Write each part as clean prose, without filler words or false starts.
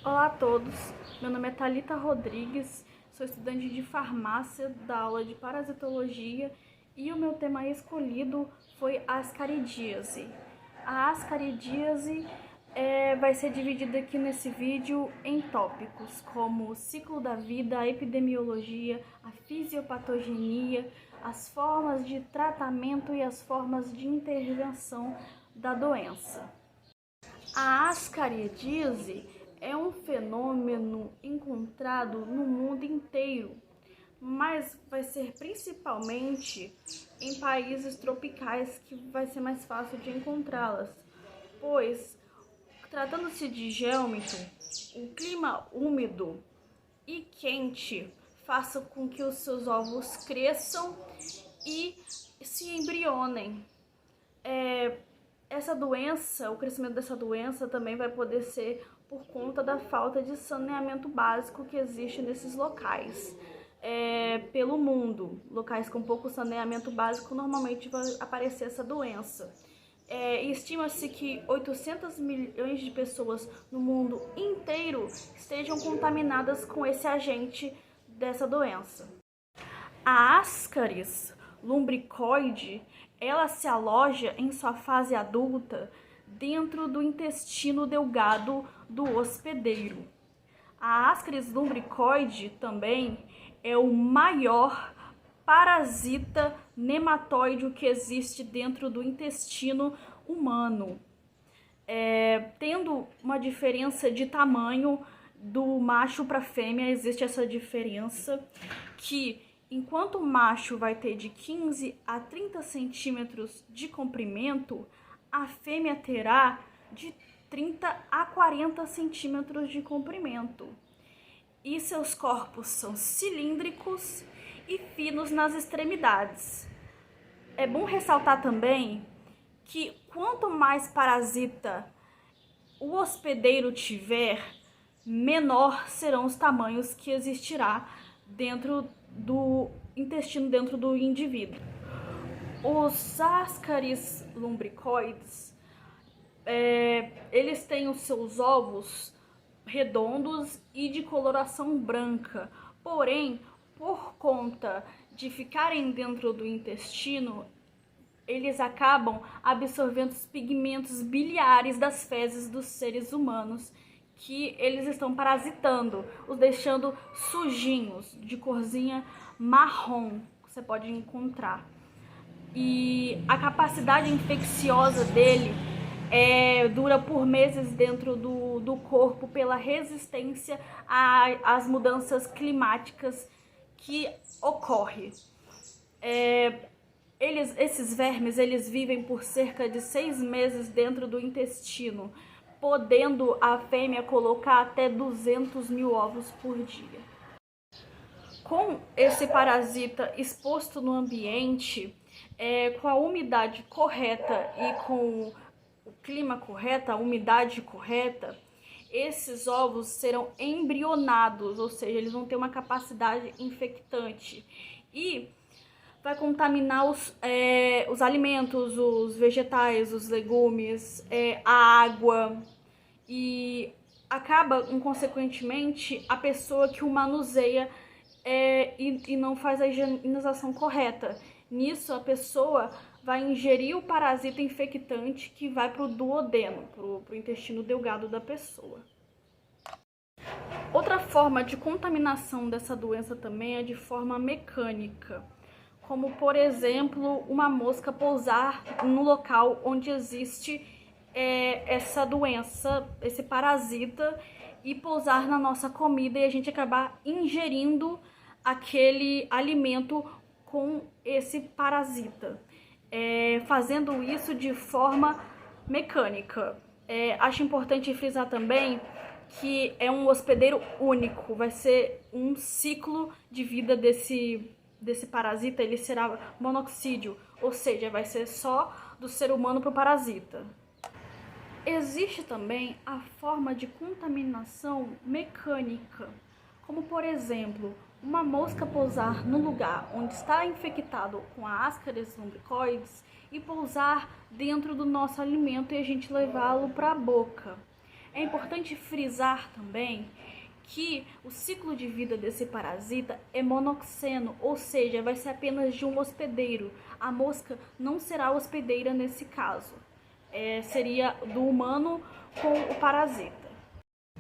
Olá a todos, meu nome é Thalita Rodrigues, sou estudante de farmácia da aula de parasitologia e o meu tema escolhido foi a ascaridíase. A ascaridíase vai ser dividida aqui nesse vídeo em tópicos como o ciclo da vida, a epidemiologia, a fisiopatogenia, as formas de tratamento e as formas de intervenção da doença. A ascaridíase é um fenômeno encontrado no mundo inteiro, mas vai ser principalmente em países tropicais que vai ser mais fácil de encontrá-las, pois, tratando-se de gêlmito, o clima úmido e quente faça com que os seus ovos cresçam e se embrionem. Essa doença, o crescimento dessa doença também vai poder ser por conta da falta de saneamento básico que existe nesses locais. Pelo mundo, locais com pouco saneamento básico, normalmente vai aparecer essa doença. Estima-se que 800 milhões de pessoas no mundo inteiro estejam contaminadas com esse agente dessa doença. A Ascaris lumbricoide, ela se aloja em sua fase adulta dentro do intestino delgado do hospedeiro. A Ascaris lumbricoide também é o maior parasita nematóide que existe dentro do intestino humano, tendo uma diferença de tamanho do macho para a fêmea. Existe essa diferença que enquanto o macho vai ter de 15 a 30 centímetros de comprimento, a fêmea terá de 30 a 40 centímetros de comprimento. E seus corpos são cilíndricos e finos nas extremidades. É bom ressaltar também que quanto mais parasita o hospedeiro tiver, menor serão os tamanhos que existirá dentro do intestino, dentro do indivíduo. Os Ascaris lumbricoides, eles têm os seus ovos redondos e de coloração branca, porém, por conta de ficarem dentro do intestino, eles acabam absorvendo os pigmentos biliares das fezes dos seres humanos que eles estão parasitando, os deixando sujinhos, de corzinha marrom, você pode encontrar. E a capacidade infecciosa dele dura por meses dentro do corpo pela resistência às mudanças climáticas que ocorrem. Esses vermes, eles vivem por cerca de 6 meses dentro do intestino, podendo a fêmea colocar até 200 mil ovos por dia. Com esse parasita exposto no ambiente, com a umidade correta e com o clima correto, a umidade correta, esses ovos serão embrionados, ou seja, eles vão ter uma capacidade infectante e vai contaminar os alimentos, os vegetais, os legumes, a água, e acaba, consequentemente, a pessoa que o manuseia e não faz a higienização correta. Nisso, a pessoa vai ingerir o parasita infectante que vai para o duodeno, para o intestino delgado da pessoa. Outra forma de contaminação dessa doença também é de forma mecânica, como, por exemplo, uma mosca pousar no local onde existe essa doença, esse parasita, e pousar na nossa comida e a gente acabar ingerindo aquele alimento com esse parasita, fazendo isso de forma mecânica. Acho importante frisar também que é um hospedeiro único, vai ser um ciclo de vida desse parasita, ele será monoxídeo, ou seja, vai ser só do ser humano para o parasita. Existe também a forma de contaminação mecânica, como, por exemplo, uma mosca pousar no lugar onde está infectado com a Ascaris lumbricoides e pousar dentro do nosso alimento e a gente levá-lo para a boca. É importante frisar também que o ciclo de vida desse parasita é monoxeno, ou seja, vai ser apenas de um hospedeiro. A mosca não será hospedeira nesse caso. Seria do humano com o parasita.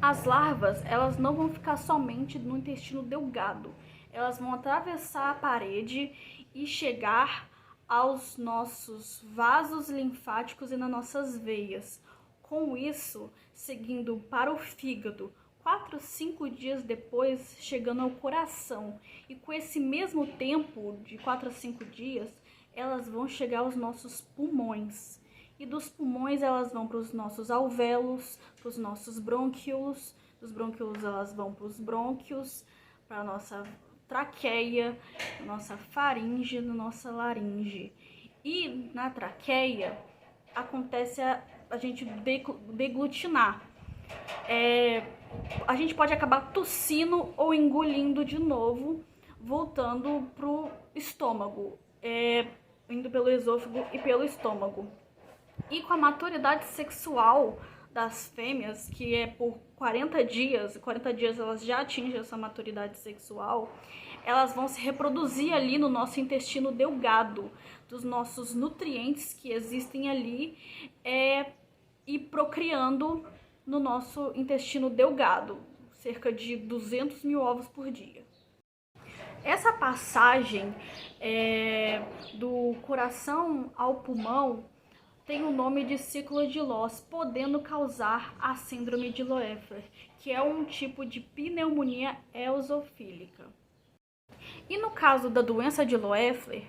As larvas, elas não vão ficar somente no intestino delgado. Elas vão atravessar a parede e chegar aos nossos vasos linfáticos e nas nossas veias. Com isso, seguindo para o fígado, 4, 5 dias depois, chegando ao coração. E com esse mesmo tempo, de 4 a 5 dias, elas vão chegar aos nossos pulmões. E dos pulmões elas vão para os nossos alvéolos, para os nossos brônquios. Dos brônquios elas vão para os brônquios, para a nossa traqueia, nossa faringe, nossa laringe. E na traqueia acontece a gente deglutinar. A gente pode acabar tossindo ou engolindo de novo, voltando pro estômago, indo pelo esôfago e pelo estômago. E com a maturidade sexual das fêmeas, que é por 40 dias elas já atingem essa maturidade sexual, elas vão se reproduzir ali no nosso intestino delgado, dos nossos nutrientes que existem ali, e procriando no nosso intestino delgado, cerca de 200 mil ovos por dia. Essa passagem do coração ao pulmão tem o nome de ciclo de Loss, podendo causar a síndrome de Loeffler, que é um tipo de pneumonia eosofílica. E no caso da doença de Loeffler,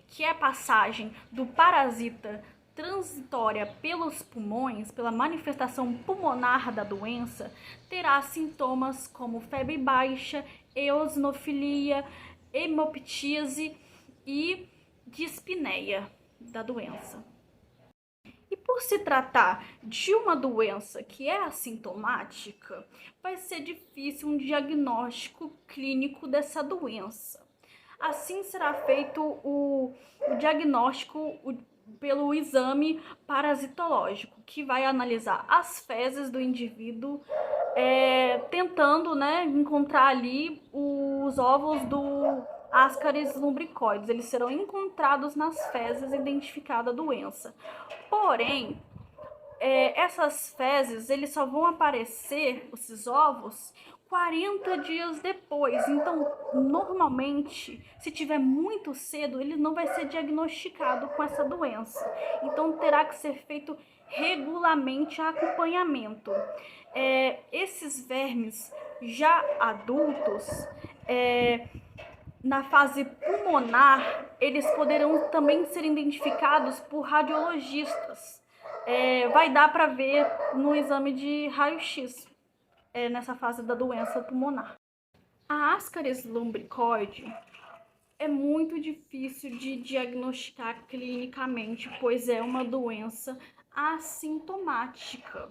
que é a passagem do parasita transitória pelos pulmões, pela manifestação pulmonar da doença, terá sintomas como febre baixa, eosinofilia, hemoptise e dispneia da doença. E por se tratar de uma doença que é assintomática, vai ser difícil um diagnóstico clínico dessa doença. Assim será feito o diagnóstico pelo exame parasitológico, que vai analisar as fezes do indivíduo, tentando, encontrar ali os ovos do Ascaris lumbricoides. Eles serão encontrados nas fezes identificada a doença. Porém, essas fezes, eles só vão aparecer, esses ovos, 40 dias depois. Então, normalmente, se tiver muito cedo, ele não vai ser diagnosticado com essa doença. Então, terá que ser feito regularmente acompanhamento. Esses vermes já adultos, na fase pulmonar, eles poderão também ser identificados por radiologistas. Vai dar para ver no exame de raio-x, nessa fase da doença pulmonar. A Ascaris lumbricoide é muito difícil de diagnosticar clinicamente, pois é uma doença assintomática.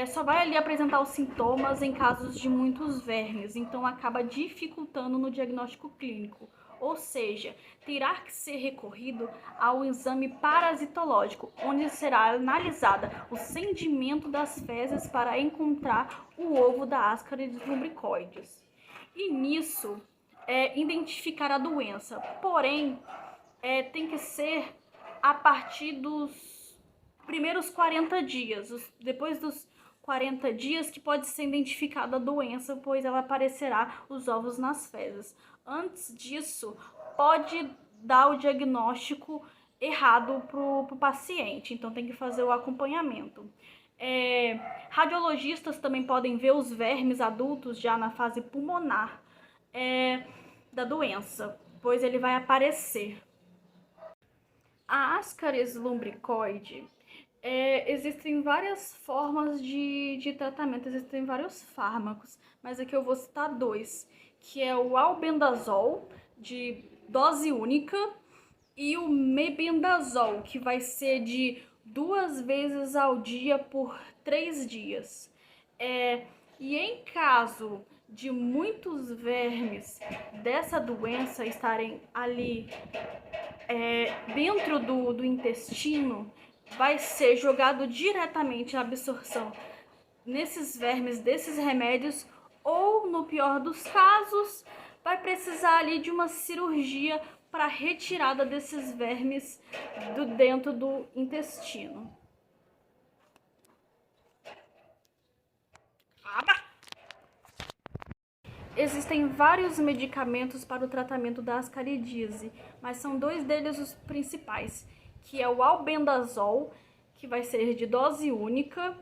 Só vai ali apresentar os sintomas em casos de muitos vermes, então acaba dificultando no diagnóstico clínico. Ou seja, terá que ser recorrido ao exame parasitológico, onde será analisada o sedimento das fezes para encontrar o ovo da Ascaris lumbricoides. E nisso, identificar a doença. Porém, tem que ser a partir dos primeiros 40 dias. Depois dos 40 dias que pode ser identificada a doença, pois ela aparecerá os ovos nas fezes. Antes disso, pode dar o diagnóstico errado para o paciente, então tem que fazer o acompanhamento. Radiologistas também podem ver os vermes adultos já na fase pulmonar da doença, pois ele vai aparecer. A Ascaris lumbricoide, existem várias formas de tratamento, existem vários fármacos, mas aqui eu vou citar 2, que é o albendazol, de dose única, e o mebendazol, que vai ser de 2 vezes ao dia por 3 dias. E em caso de muitos vermes dessa doença estarem ali dentro do intestino, vai ser jogado diretamente a absorção nesses vermes desses remédios, ou no pior dos casos, vai precisar ali de uma cirurgia para retirada desses vermes dentro do intestino. Existem vários medicamentos para o tratamento da ascaridíase, mas são dois deles os principais, que é o albendazol, que vai ser de dose única,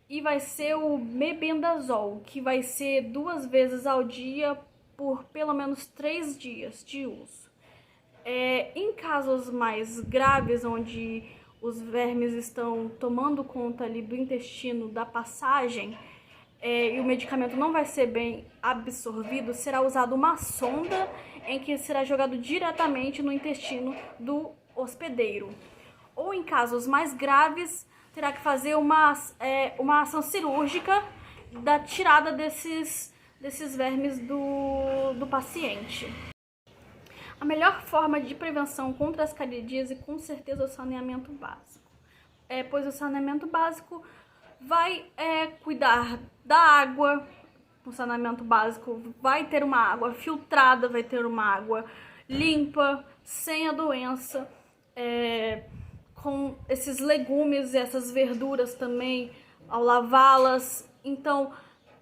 e vai ser o mebendazol, que vai ser 2 vezes ao dia por pelo menos 3 dias de uso. Em casos mais graves, onde os vermes estão tomando conta ali do intestino, da passagem, e o medicamento não vai ser bem absorvido, será usada uma sonda em que será jogado diretamente no intestino do hospedeiro. Ou em casos mais graves, terá que fazer uma ação cirúrgica da tirada desses vermes do paciente. A melhor forma de prevenção contra a ascaridíase, com certeza, é o saneamento básico. Pois o saneamento básico vai cuidar da água. O saneamento básico vai ter uma água filtrada, vai ter uma água limpa, sem a doença, com esses legumes e essas verduras também, ao lavá-las. Então,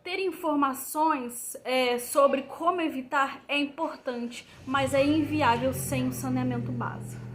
ter informações sobre como evitar é importante, mas é inviável sem o saneamento básico.